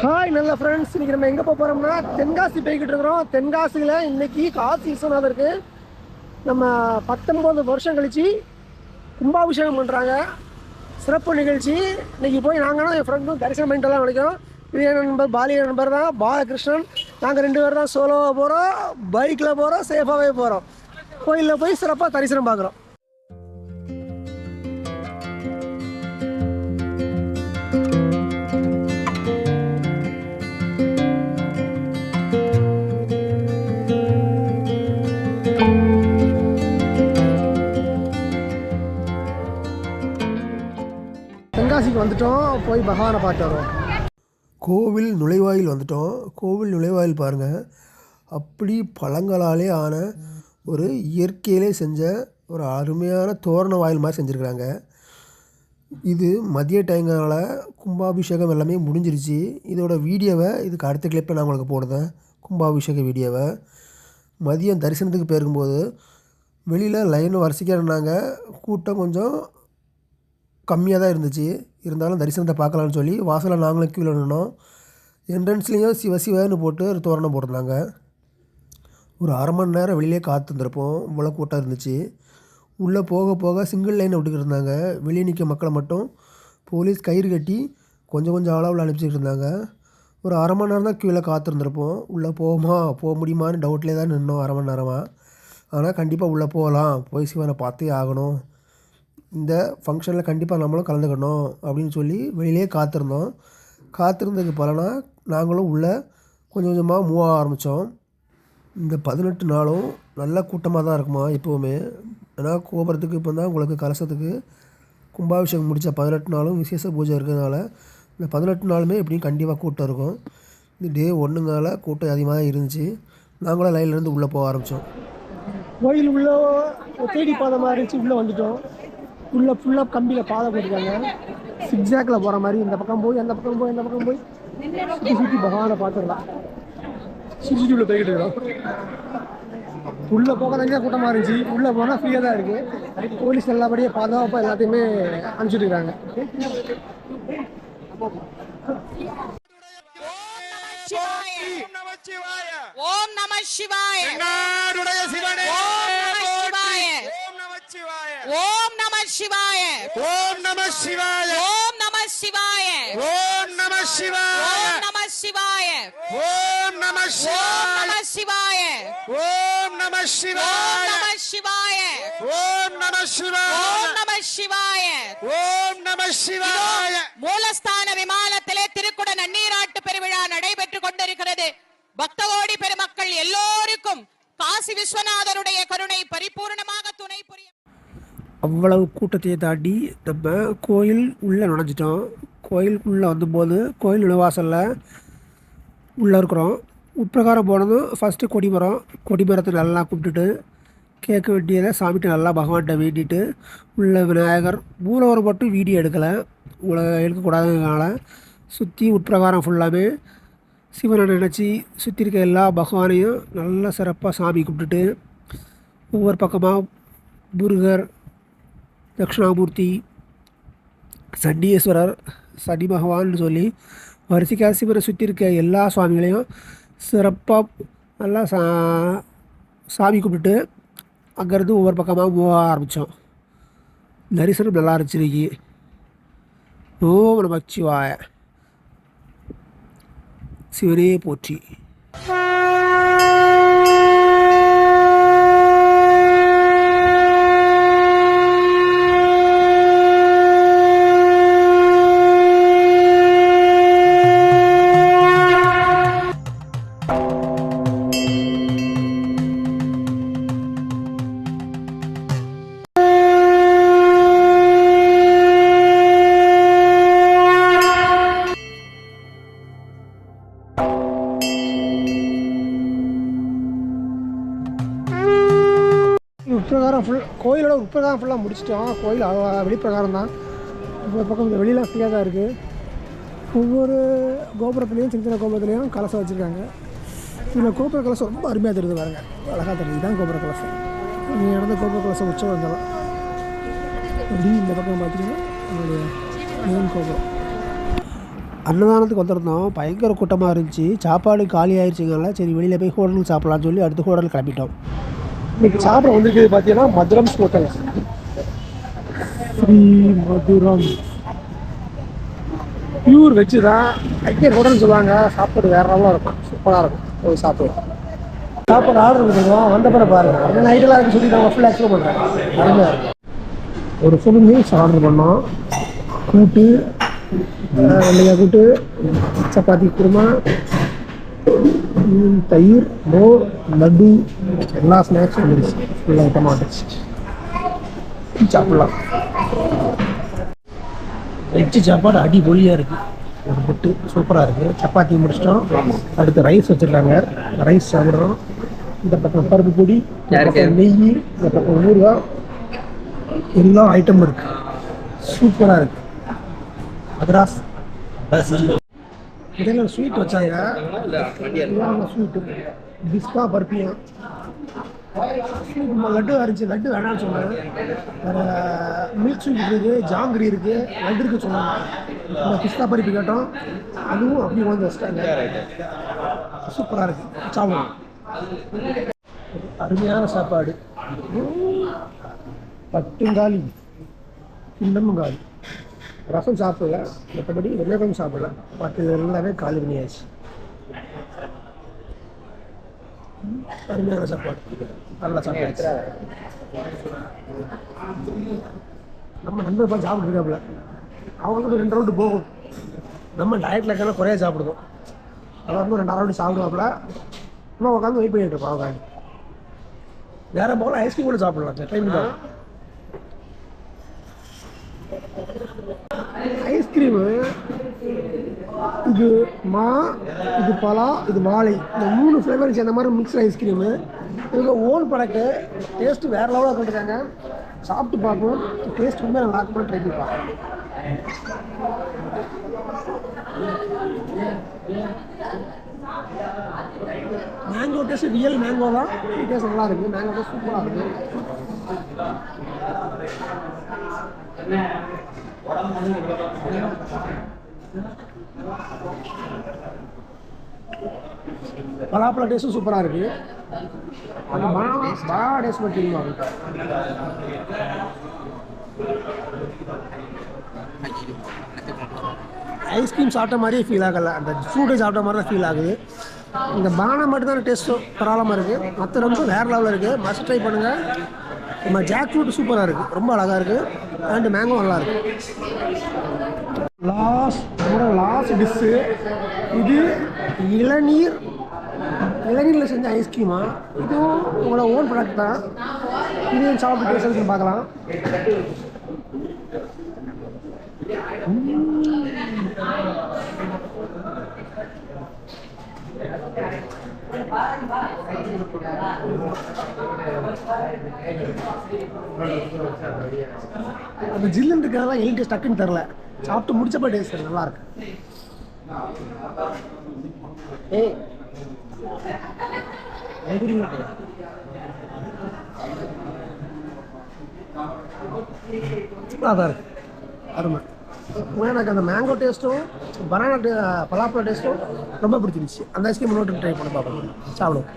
Hi நல்ல friends, இன்றைக்கி நம்ம எங்கே போகிறோம்னா தென்காசி போய்கிட்டு இருக்கிறோம். தென்காசியில் இன்றைக்கி காசி விஸ்வநாதருக்கு நம்ம 19 வருஷம் கழித்து கும்பாபிஷேகம் பண்ணுறாங்க. சிறப்பு நிகழ்ச்சி. இன்றைக்கி போய் நாங்களும் என் ஃப்ரெண்டும் தரிசனம் பண்ணிட்டுலாம் நினைக்கிறோம். இது என் நண்பர் பாலிய நண்பர் தான், பாலகிருஷ்ணன். நாங்கள் 2 பேர் தான் சோலோவாக போகிறோம், பைக்கில் போகிறோம், சேஃபாகவே போகிறோம். கோயிலில் போய் சிறப்பாக தரிசனம் பார்க்குறோம். தென்காசிக்கு வந்துட்டோம், போய் பகவானை பார்த்து வரோம். கோவில் நுழைவாயில் வந்துட்டோம். கோவில் நுழைவாயில் பாருங்கள், அப்படி பழங்களாலே ஆன ஒரு இயற்கையிலே செஞ்ச ஒரு அருமையான தோரண வாயில் மாதிரி செஞ்சுருக்குறாங்க. இது மதிய டைம்னால கும்பாபிஷேகம் எல்லாமே முடிஞ்சிருச்சு. இதோட வீடியோவை இதுக்கு அடுத்த கிளிப்பில் நான் உங்களுக்கு போடுறேன். கும்பாபிஷேக வீடியோவை மதியம் தரிசனத்துக்கு போயிருக்கும்போது வெளியில் லைன் வரிசைக்காக இருந்தாங்க. கூட்டம் கொஞ்சம் கம்மியாக தான் இருந்துச்சு. இருந்தாலும் தரிசனத்தை பார்க்கலான்னு சொல்லி வாசலில் நாங்களும் கீழே நின்னோம். என்ட்ரன்ஸ்லேயும் சிவசிவன்னு போட்டு ஒரு தோரணம் போட்டிருந்தாங்க. ஒரு அரை மணி நேரம் வெளியே காத்திருந்துருப்போம், இவ்வளோ கூட்டம் இருந்துச்சு. உள்ளே போக போக சிங்கிள் லைனை விட்டுக்கிட்டு இருந்தாங்க. வெளியே நிற்க மக்களை மட்டும் போலீஸ் கயிறு கட்டி கொஞ்சம் அளவில் அனுப்பிச்சிட்டு இருந்தாங்க. ஒரு அரை மணி நேரம் தான் கீழே காத்திருந்துருப்போம். உள்ளே போக முடியுமான்னு டவுட்லேயே தான் நின்னோம் அரை மணி நேரமாக. ஆனால் கண்டிப்பாக உள்ளே போகலாம், போய் சிவனை பார்த்தே ஆகணும், இந்த ஃபங்க்ஷனில் கண்டிப்பாக நம்மளும் கலந்துக்கணும் அப்படின்னு சொல்லி வெளியிலே காத்திருந்தோம். காத்திருந்ததுக்கு பலனாக நாங்களும் உள்ளே கொஞ்சம் கொஞ்சமாக மூவ் ஆக ஆரம்பித்தோம். இந்த 18 நாளும் நல்ல கூட்டமாக தான் இருக்குமா எப்போவுமே. ஏன்னா கோபுரத்துக்கு இப்போ தான் உங்களுக்கு கலசத்துக்கு கும்பாபிஷேகம் முடித்த 18 நாளும் விசேஷ பூஜை இருக்கிறதுனால இந்த 18 நாளுமே எப்படியும் கண்டிப்பாக கூட்டம் இருக்கும். இந்த டே 1னால கூட்டம் அதிகமாக இருந்துச்சு. நாங்களும் லைன்லேருந்து உள்ளே போக ஆரம்பித்தோம். கோயில் உள்ள தேடி பாதை மாதிரி இருந்துச்சு. உள்ளே வந்துட்டோம். உள்ளே ஃபுல்லாக கம்பியில் பாதை போட்டுருக்காங்க. சிக்ஸாக்கில் போகிற மாதிரி இந்த பக்கம் போய் அந்த பக்கம் போய் சுற்றி சுற்றி பகவானை பார்த்துடலாம். சுற்றி உள்ள போய்கிட்டு இருக்கோம். உள்ளே போக தனியாக கூட்டமாக இருந்துச்சு. உள்ளே போனால் ஃப்ரீயாக தான் இருக்குது. போலீஸ் எல்லாபடியே பாதுகாப்பாக எல்லாத்தையுமே அனுப்பிச்சுட்டு இருக்காங்க. ஓம் நம சிவாய. ஓம் நம சிவாய. ஓம் நம சிவாய. ஓம் நம சிவாய. ஓம் நம சிவாய. ஓம் நம சிவாய. ஓம் நம சிவாய. ஓம் நம சிவாய. ஓம் நம சிவாய. ஓம் நம சிவாய. ஓம் நம சிவாய. ஓம் நம சிவாய. ஓம் நம சிவாய. மூலஸ்தான விமானத்திலே திருக்குட நன்னீராட்டு பெருவிழா நடைபெற்றுக் கொண்டிருக்கிறது. பக்தகோடி பெருமக்கள் எல்லோருக்கும் காசி விஸ்வநாதருடைய கருணை பரிபூர்ணமாக துணை புரிய. அவ்வளவு கூட்டத்தை தாண்டி நம்ம கோயில் உள்ளே நுழைஞ்சிட்டோம். கோயிலுக்குள்ளே வந்தபோது கோயில் நுழைவாசலில் உள்ளே இருக்கிறோம். உட்பிரகாரம் போனதும் ஃபஸ்ட்டு கொடிமரத்தை நல்லா கும்பிட்டுட்டு கேட்க வேண்டியதை சாமிகிட்ட நல்லா பகவான்கிட்ட வேண்டிட்டு உள்ள விநாயகர் மூலவர் மட்டும் வீடியோ எடுக்கலை, உங்களை எடுக்கக்கூடாதுனால சுற்றி உட்பிரகாரம் ஃபுல்லாமே சிவனை நினச்சி சுற்றி இருக்க எல்லா பகவானையும் நல்லா சிறப்பாக சாமி கும்பிட்டுட்டு ஒவ்வொரு பக்கமாக முருகர், தட்சிணாமூர்த்தி, சண்டீஸ்வரர், சனி பகவான்னு சொல்லி வரிசைக்காக சிவனை சுற்றி இருக்க எல்லா சுவாமிகளையும் சிறப்பாக நல்லா சாமி கும்பிட்டு அங்கேருந்து ஒவ்வொரு பக்கமாக போக ஆரம்பித்தோம். தரிசனம் நல்லா இருந்துச்சு. இன்னைக்கு ஓம் நம சிவாய. சிவனே போற்றி. உட்பிரகாரம் கோயிலோட உட்பிரகாரம் ஃபுல்லாக முடிச்சிட்டோம். கோயில் வெளிப்பிரகாரம் தான். ஒவ்வொரு பக்கம் வெளியெலாம் ஃப்ரீயாக தான் இருக்குது. ஒவ்வொரு கோபுரத்துலேயும் சின்ன சின்ன கோபுரத்துலேயும் கலசம் வச்சுருக்காங்க. இதில் கோபுர கலசம் ரொம்ப அருமையாக தெரியுது பாருங்கள், அழகாக தெரியுது. இதுதான் கோபுர கலசம். நீங்கள் நடந்த கோபுர கலசம் உற்சவம் இருந்தாலும் அப்படி இந்த பக்கம் பார்த்தீங்கன்னா நம்மளுடைய மெயின் கோபுரம். அன்னதானத்துக்கு வந்திருந்தோம். பயங்கர கூட்டமாக இருந்துச்சு. சாப்பாடு காலி ஆயிடுச்சுங்கனால சரி வெளியில் போய் ஹோட்டலுக்கு சாப்பிட்லான்னு சொல்லி அடுத்த ஹோட்டல் கிளம்பிட்டோம். இன்னைக்கு சாப்பிட வந்திருக்குது பார்த்தீங்கன்னா மதுரம் ஹோட்டல். ஸ்ரீ மதுரம் பியூர் வெஜ்ஜு தான். ஐக்கிய ஹோட்டல்னு சொல்லுவாங்க. சாப்பாடு வேற லெவலாக இருக்கும், சூப்பராக இருக்கும். போய் சாப்பிடுவோம். சாப்பாடு ஆர்டர் பண்ணிடுவோம். வந்த பிறகு பாருங்கள் அந்த நைட்டெல்லாம் இருக்கு சொல்லி நாங்கள் ஃபுல்லாக எக்ஸ்ப்ளோர் பண்ணுறேன். அருமையாக இருக்கும். ஒரு ஃபுல் மீல்ஸ் ஆர்டர் பண்ணோம். கூட்டு, வெள்ளைக்காய் கூட்டு, சப்பாத்தி குருமா, தயிர், மோர், லட்டு, எல்லா ஸ்நாக்ஸும் வந்துருச்சு. ஃபுல்லாக ஐட்டமாக வந்துருச்சு. சாப்பிட்லாம். வெஜ்ஜு சாப்பாடு அடிபொலியாக இருக்குது. ஒரு புட்டு சூப்பராக இருக்குது. சப்பாத்தி முடிச்சிட்டோம். அடுத்து ரைஸ் வச்சுருக்காங்க. ரைஸ் சாப்பிட்றோம். இந்த பக்கம் பருப்பு பொடி, இந்த பக்கம் நெய், இந்த பக்கம் ஊறுகாய், எல்லா ஐட்டமும் இருக்குது. சூப்பராக இருக்குது. மദ്രാஸ் இடையில ஸ்வீட் வச்சாங்க. ஸ்வீட்டு பிஸ்கா பர்பியா லட்டு இருந்துச்சு. லட்டு வேணாம்னு சொன்னாங்க. வேறு மில்க் ஸ்வீட் இருக்குது, ஜாங்கிரி இருக்குது, லட்டு இருக்குது சொன்னாங்க. இந்த பிஸ்கா பருப்பி கேட்டோம். அதுவும் அப்படி வந்து வச்சிட்டாங்க. சூப்பராக இருக்குது. சாப்பிடணும். அருமையான சாப்பாடு. பட்டுங்காலி இன்னமும் காலி. ரசம் சாப்பிடல, மற்றபடி வெள்ளைக்கம் சாப்பிடல. மற்ற எல்லாமே காலி பண்ணியாச்சு. அருமையான சாப்பாடு. நல்லா சாப்பிடாச்சு. நம்ம நண்பர் பார்த்து சாப்பிட்டுருக்காப்புல. அவங்களுக்கு 2 ரவுண்டு போகும். நம்ம டயட்டில் இருக்கான குறையா சாப்பிடுவோம். அதான் 2 ரவுண்டு சாப்பிடுவாப்புல. இன்னும் உட்காந்து வெயிட் பண்ணிட்டு இருப்போம். அவங்க வேற போகலாம். ஐஸ்கிரீம் கூட சாப்பிடலாம். டைம் தான். ஐஸ்கிரீமு இது இது பலா, இது வாழை, இந்த 3 ஃப்ளேவர் சேர்ந்த மாதிரி மிக்ஸ்டு ஐஸ்கிரீமு. இவங்க ஓன் ப்ராடக்ட்டு. டேஸ்ட்டு வேறு லெவலாக கொண்டுருக்காங்க. சாப்பிட்டு பார்ப்போம். டேஸ்ட் ரொம்ப நல்லா இருக்குமா ட்ரை பண்ணி பார்ப்போம். மேங்கோ டேஸ்ட் ரியல் மேங்கோ தான். டேஸ்ட் நல்லா இருக்குது. மேங்கோ டேஸ்ட் சூப்பராக இருக்குது. பலாப்பழ டேஸ்ட்டும் சூப்பராக இருக்குது. அந்த பனானா டேஸ்ட் பார்த்தீங்களா? ஐஸ்கிரீம் சாப்பிட்ட மாதிரியே ஃபீல் ஆகலை. அந்த ஃப்ரூட்டை சாப்பிட்ட மாதிரி தான் ஃபீல் ஆகுது. இந்த பனானா மட்டும் தான் டேஸ்ட்டும் பரவாயில்லாமல் இருக்குது. மற்ற ரொம்ப வேறு லெவலில் இருக்குது. மஸ்ட் ட்ரை பண்ணுங்கள். நம்ம ஜாக் ஃப்ரூட் சூப்பராக இருக்குது. ரொம்ப அழகாக இருக்குது. அண்ட் மேங்கோ நல்லா இருக்குது. லாஸ்ட் டிஷ்ஷு இது இளநீரில் செஞ்ச ஐஸ்கிரீமா. இதுவும் உங்களோட ஓன் ப்ராடக்ட் தான். இதையும் சாப்பிட்டு டேஸ்ட் பார்க்கலாம். அந்த ஜில்லுன்னு இருக்கிறதெல்லாம் எலி டேஸ்ட் டக்குன்னு தரல. சாப்பிட்டு முடிச்சப்ப டேஸ்ட் நல்லா இருக்கு. அதான் இருக்கு. அருமை. எனக்கு அந்த மேங்கோ டேஸ்ட்டும் பலாப்பழ டேஸ்ட்டும் ரொம்ப பிடிச்சிருந்துச்சு. அந்த ஐஸ்கிரீம் நோட்டு ட்ரை பண்ணி பார்ப்போம். சாப்பிடுவோம்.